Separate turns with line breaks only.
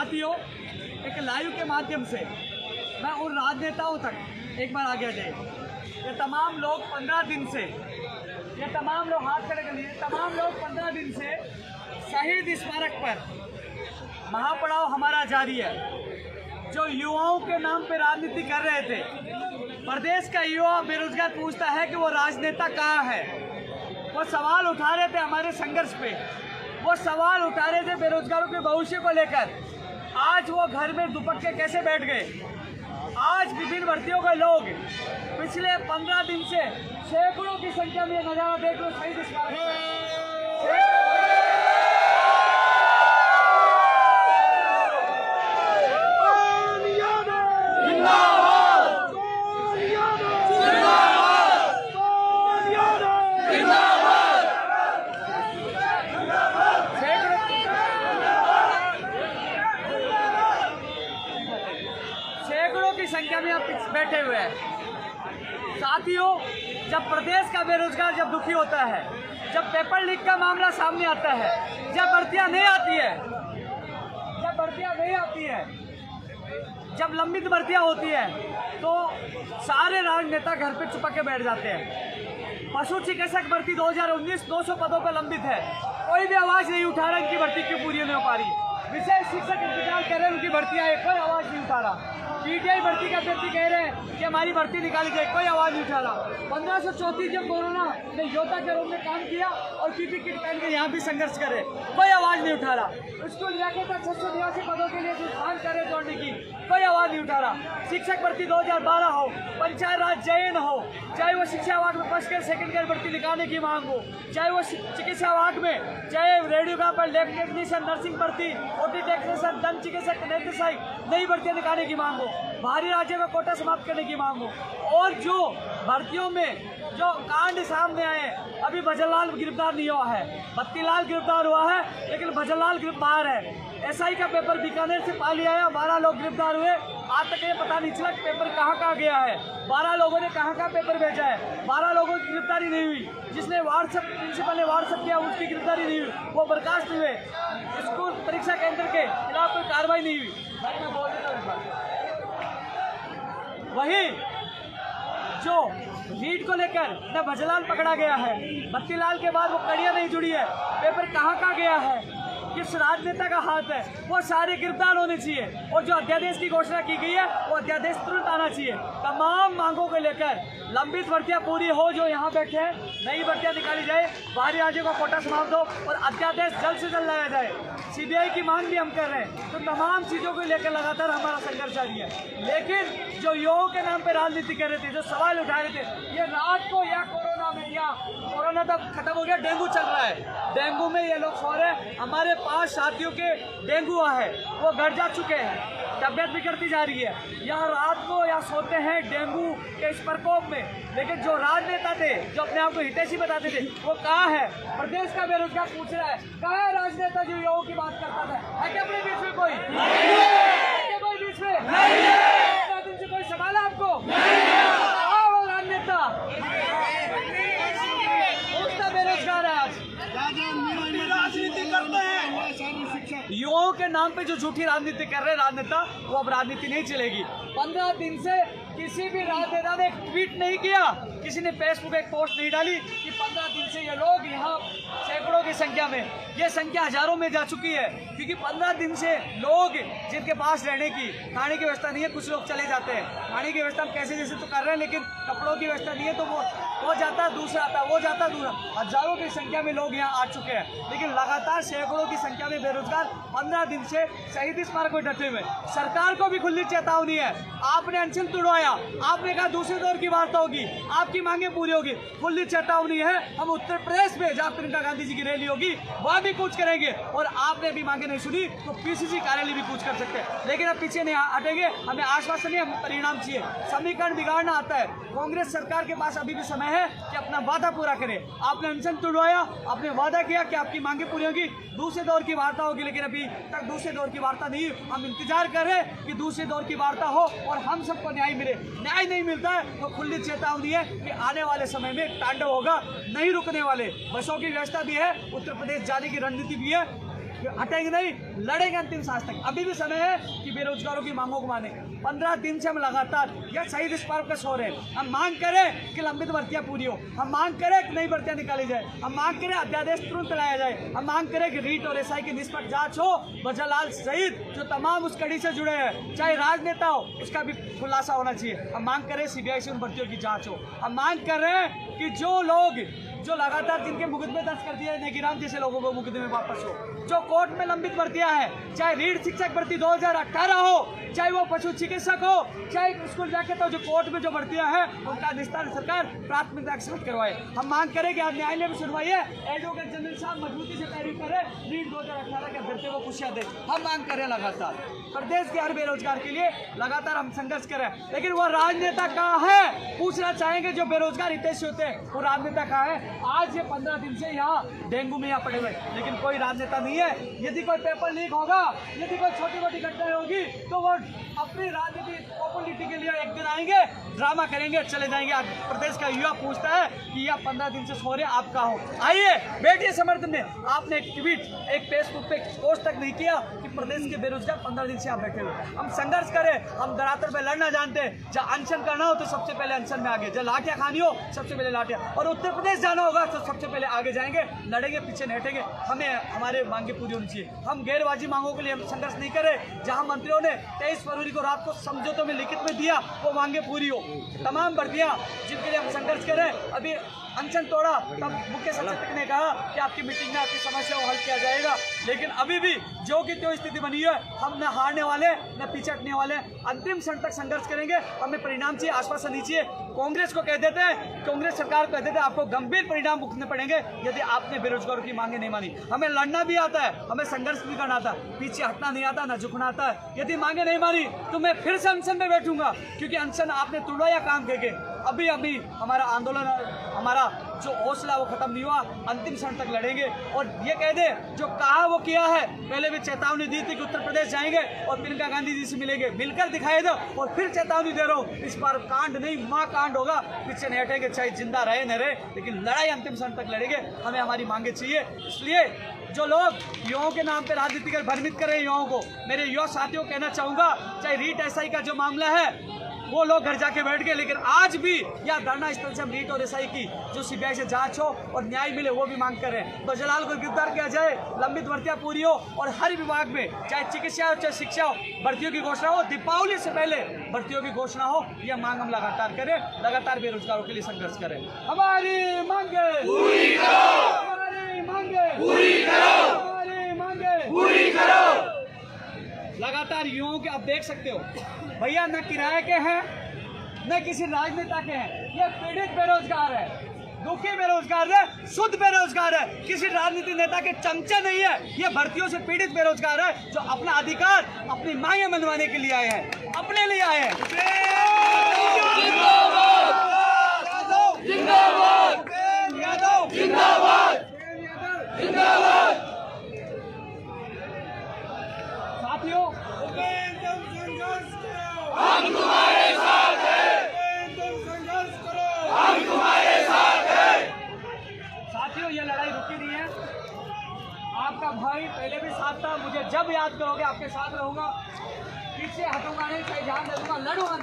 साथियों, एक लाइव के माध्यम से मैं उन राजनेताओं तक एक बार आगे जाए। ये तमाम लोग 15 दिन से, ये तमाम लोग हाथ खड़े कर लिए, तमाम लोग 15 दिन से शहीद स्मारक पर महापड़ाव हमारा जारी है। जो युवाओं के नाम पे राजनीति कर रहे थे, प्रदेश का युवा बेरोजगार पूछता है कि वो राजनेता कहाँ है। वो सवाल उठा रहे थे हमारे संघर्ष पे, वो सवाल उठा रहे थे बेरोजगारों के भविष्य को लेकर। आज वो घर में दुपट के कैसे बैठ गए। आज विभिन्न भर्तियों के लोग पिछले 15 दिन से सैकड़ों की संख्या में नजारा देख लो शहीद स्मारक। की संख्या में आप बैठे हुए हैं। साथियों, जब प्रदेश का बेरोजगार जब दुखी होता है, जब पेपर लीक का मामला सामने आता है, जब भर्तियां नहीं आती है, जब लंबित भर्तियां होती है, तो सारे राजनेता घर पे चुपक के बैठ जाते हैं। पशु चिकित्सक भर्ती 2019 200 पदों पर लंबित है, कोई भी आवाज नहीं उठा रहा इनकी भर्ती क्यों पूरी नहीं हो पा रही। विशेष शिक्षक इंतजार कर रहे हैं, उनकी भर्ती आए, कोई आवाज नहीं उठा रहा। पीटीआई भर्ती का अभ्यर्थी कह रहे हैं कि हमारी भर्ती निकाली जाए, कोई आवाज नहीं उठा रहा। 1534 जब कोरोना ने योद्धा के रूप में काम किया और पीपी किट पहन के यहाँ भी संघर्ष करे, कोई आवाज नहीं उठा रहा। स्कूल जाके 682 पदों के लिए मांग करे जोड़ने की, कोई आवाज नहीं उठा रहा। शिक्षक भर्ती 2012 हो, पंचायत राज चयन हो, चाहे वो शिक्षा विभाग में फर्स्ट ईयर सेकंड ईयर भर्ती निकालने की मांग हो, चाहे वो चिकित्सा विभाग में, चाहे रेडियोग्राफर, लैब टेक्नीशियन, नर्सिंग भर्ती, ओटी टेक्नीशियन, दंत चिकित्सक, नई भर्तियां निकालने की मांग हो, बाहरी राज्यों में कोटा समाप्त करने की मांग हो, और जो भर्तियों में जो कांड सामने आए, अभी भजनलाल गिरफ्तार नहीं हुआ है, बत्तीलाल गिरफ्तार हुआ है, लेकिन भजनलाल बाहर है। एसआई का पेपर बीकानेर से पाली आया, 12 लोग गिरफ्तार हुए, आज तक ये पता नहीं चला पेपर कहाँ गया है। 12 लोगों ने कहाँ पेपर भेजा है, 12 लोगों की गिरफ्तारी नहीं हुई। जिसने प्रिंसिपल ने व्हाट्सएप किया, उसकी गिरफ्तारी नहीं हुई, वो बर्खास्त हुए। स्कूल परीक्षा केंद्र के खिलाफ कोई कार्रवाई नहीं हुई। मैं बोल देता हूँ, वही जो लीड को लेकर न भजनलाल पकड़ा गया है, बत्तीलाल के बाद वो कड़ियाँ नहीं जुड़ी है, पेपर कहाँ गया है, किस राजनेता का हाथ है, वो सारे गिरफ्तार होने चाहिए। और जो अध्यादेश की घोषणा की गई है, वो अध्यादेश तुरंत आना चाहिए। तमाम मांगों को लेकर लंबित भर्तियां पूरी हो, जो यहाँ बैठे हैं, नई भर्तियां निकाली जाए, बाहरी राज्यों का कोटा समाप्त हो और अध्यादेश जल्द से जल्द लाया जाए। सीबीआई की मांग भी हम कर रहे हैं। तो तमाम चीज़ों को लेकर लगातार हमारा संघर्ष जारी है। लेकिन जो युवाओं के नाम पर राजनीति कर रहे थे, जो सवाल उठा रहे थे, ये रात को या कोरोना में, या कोरोना तब खत्म हो गया, डेंगू चल रहा है, डेंगू में ये लोग सो रहे हैं। हमारे 5 साथियों के डेंगू है, वो घर जा चुके हैं, तबियत बिगड़ती जा रही है, यहाँ रात को या सोते हैं डेंगू के इस प्रकोप में। लेकिन जो राजनेता थे, जो अपने आप को हितैषी बताते थे, वो कहाँ है। प्रदेश का बेरोजगार पूछ रहा है, कहाँ है राजनेता जो युवाओं की बात करता था। है क्या अपने बीच में कोई? कोई बीच में दिन से कोई सवाल है आपको? वो राजनेता उसका बेरोजगार है। आज राजनीति करते हैं, युवाओं के नाम पे जो झूठी राजनीति कर रहे हैं राजनेता, वो अब राजनीति नहीं चलेगी। 15 दिन से किसी भी राजनेता ने एक ट्वीट नहीं किया, किसी ने फेसबुक एक पोस्ट नहीं डाली कि 15 दिन से ये लोग यहाँ सैकड़ों की संख्या में, ये संख्या हजारों में जा चुकी है। क्योंकि 15 दिन से लोग जिनके पास रहने की, खाने की व्यवस्था नहीं है, कुछ लोग चले जाते हैं। खाने की व्यवस्था हम कैसे जैसे तो कर रहे हैं, लेकिन कपड़ों की व्यवस्था नहीं है, तो वो जाता है, दूसरा आता है, वो जाता है, दूसरा। हजारों की संख्या में लोग यहाँ आ चुके हैं, लेकिन लगातार सैकड़ों की संख्या में बेरोजगार 15 दिन से शहीद स्मारक में डटे हुए। सरकार को भी खुली चेतावनी है, आपने अनशन तुड़वाया, आपने कहा दूसरे दौर की वार्ता होगी, आपकी मांगे पूरी होगी, खुली चेतावनी है। हम उत्तर प्रदेश में जहाँ प्रियंका गांधी जी की रैली होगी, वहाँ भी कूच करेंगे, और आपने भी मांगे नहीं सुनी तो पीसीसी कार्यालय भी कूच कर सकते हैं। लेकिन अब पीछे नहीं हटेंगे, हमें आश्वासन नहीं, हमें परिणाम चाहिए। समीकरण बिगाड़ना आता है, कांग्रेस सरकार के पास अभी भी समय है कि अपना वादा पूरा करे। आपने अनशन तुड़वाया, आपने वादा किया कि आपकी मांगे पूरी होगी, दूसरे दौर की वार्ता होगी, लेकिन अभी तक दूसरे दौर की वार्ता नहीं। हम इंतजार कर रहे हैं कि दूसरे दौर की वार्ता हो और हम सबको न्याय मिले। न्याय नहीं मिलता है तो खुली चेतावनी है कि आने वाले समय में तांडव होगा, नहीं रुकने वाले। बसों की व्यवस्था भी है, उत्तर प्रदेश जाने की रणनीति भी है। हटेंगे नहीं, लड़ेंगे अंतिम सांस तक। अभी भी समय है कि बेरोजगारों की मांगों को माने। 15 दिन से हम लगातार यह शहीद स्मारक पे सो रहे हैं। हम मांग करें कि लंबित भर्तियां पूरी हो, हम मांग करें कि नई भर्तियां निकाली जाए, हम मांग करें अध्यादेश तुरंत लाया जाए, हम मांग करें कि रीट और एसआई की निष्पक्ष जांच हो। बजरलाल सहित जो तमाम उस कड़ी से जुड़े हैं, चाहे राजनेता हो, उसका भी खुलासा होना चाहिए। हम मांग करें सीबीआई से उन भर्तियों की जांच हो। हम मांग कर रहे हैं कि जो लोग जो लगातार जिनके मुकदमे दर्ज कर दिए, नेगीराम जैसे लोगों को मुकदमे वापस हो, जो कोर्ट में लंबित भर्तियां हैं, चाहे रीढ़ शिक्षक भर्ती 2018 हो, चाहे वो पशु चिकित्सक हो, चाहे स्कूल जाके तो जो कोर्ट में जो भर्तियां हैं उनका निस्तारण सरकार प्राथमिकता के साथ करवाए। हम मांग करें कि आप न्यायालय में सुनवाई है, एडवोकेट जनरल साहब मजबूती से पैरवी करे, रीढ़ 2018 के अभ्यर्थियों को खुशियां दे। हम मांग करें लगातार प्रदेश के हर बेरोजगार के लिए लगातार हम संघर्ष करें, लेकिन वो राजनेता कहाँ है? पूछना चाहेंगे जो बेरोजगार हितैषी होते हैं, वो राजनेता कहाँ है? आज ये 15 दिन से यहाँ डेंगू में यहाँ पड़े हुए, लेकिन कोई राजनेता नहीं है। यदि कोई पेपर लीक होगा, यदि कोई छोटी मोटी घटनाएं होगी, तो वो अपनी राजनीति पॉपुलरिटी के लिए एक दिन आएंगे, ड्रामा करेंगे, चले जाएंगे। आज प्रदेश का युवा पूछता है कि यह 15 दिन से सो रहे, आप कहाँ हो? आइए बैठिए समर्थन में। आपने एक ट्वीट, एक फेसबुक पे पोस्ट तक नहीं किया कि प्रदेश के बेरोजगार 15 दिन से आप बैठे हुए। हम संघर्ष करें, हम धरातल पे लड़ना जानते हैं। जहाँ अनशन करना हो तो सबसे पहले अनशन में आगे, जहाँ लाठियाँ खानी हो सबसे पहले लाठियाँ, और उत्तर प्रदेश जाना होगा तो सबसे पहले आगे जाएंगे, लड़ेंगे, पीछे नहीं हटेंगे। हमें हमारे मांगे पूरी होनी चाहिए। हम गैरवाजी मांगों के लिए हम संघर्ष नहीं करें। जहां मंत्रियों ने 23 फरवरी को रात को समझौतों में लिखित में दिया, वो मांगे पूरी हो। तमाम भर्तियां जिनके लिए हम संघर्ष करें, अभी अनशन तोड़ा तब मुख्य सचेतक ने कहा कि आपकी मीटिंग में आपकी समस्या को हल किया जाएगा, लेकिन अभी भी जो की त्यों स्थिति बनी है। हम न हारने वाले न पीछे हटने वाले, अंतिम क्षण तक संघर्ष करेंगे। हमें परिणाम चाहिए, आश्वासन नहीं चाहिए। कांग्रेस को कह देते हैं, कांग्रेस सरकार को कह देते हैं, आपको गंभीर परिणाम भुगतने पड़ेंगे यदि आपने बेरोजगारों की मांगे नहीं मानी। हमें लड़ना भी आता है, हमें संघर्ष भी करना आता है, पीछे हटना नहीं आता, न झुकना आता है। यदि मांगे नहीं मानी तो मैं फिर से अनशन में बैठूंगा, क्योंकि अनशन आपने तोड़ा या काम करके अभी हमारा आंदोलन, हमारा जो हौसला वो खत्म नहीं हुआ। अंतिम क्षण तक लड़ेंगे और ये कह दे जो कहा वो किया है। पहले भी चेतावनी दी थी कि उत्तर प्रदेश जाएंगे और प्रियंका गांधी जी से मिलेंगे, मिलकर दिखाए दो। और फिर चेतावनी दे रहा हूँ, इस बार कांड नहीं मां कांड होगा, पीछे नहीं हटेंगे, चाहे जिंदा रहे न रहे, लेकिन लड़ाई अंतिम क्षण तक लड़ेंगे। हमें हमारी मांगे चाहिए। इसलिए जो लोग युवाओं के नाम पे राजनीति कर भ्रमित कर रहे हैं युवाओं को, मेरे युवा साथियों को कहना चाहूंगा, चाहे रीट एसआई का जो मामला है वो लोग घर जाके बैठ गए, लेकिन आज भी या धरना स्थल से हम रीट और एसआई की जो सीबीआई से जांच हो और न्याय मिले, वो भी मांग कर रहे हैं। बजरलाल को गिरफ्तार किया जाए, लंबित भर्तियां पूरी हो और हर विभाग में चाहे चिकित्सा हो चाहे शिक्षा हो, भर्तियों की घोषणा हो, दीपावली से पहले भर्तियों की घोषणा हो। यह मांग हम लगातार करें, लगातार बेरोजगारों के लिए संघर्ष करें। हमारी मांगे पूरी करो, हमारी मांगे पूरी करो, हमारी मांगे पूरी करो। लगातार युवाओं के आप देख सकते हो भैया, न किराए के हैं न किसी राजनेता के हैं, ये पीड़ित बेरोजगार है, दुखी बेरोजगार है, शुद्ध बेरोजगार है, किसी राजनीतिक नेता के चमचे नहीं है। ये भर्तियों से पीड़ित बेरोजगार है जो अपना अधिकार, अपनी मांगे मनवाने के लिए आए हैं, अपने लिए आए हैं। साथियों,
हम तुम्हारे साथ हैं, तुम संघर्ष करो, हम तुम्हारे साथ हैं।
साथियों, ये लड़ाई रुकी नहीं है। आपका भाई पहले भी साथ था, मुझे जब याद करोगे आपके साथ रहूंगा, पीछे हटूंगा नहीं, चाहे जान दे दूंगा, लड़ूंगा।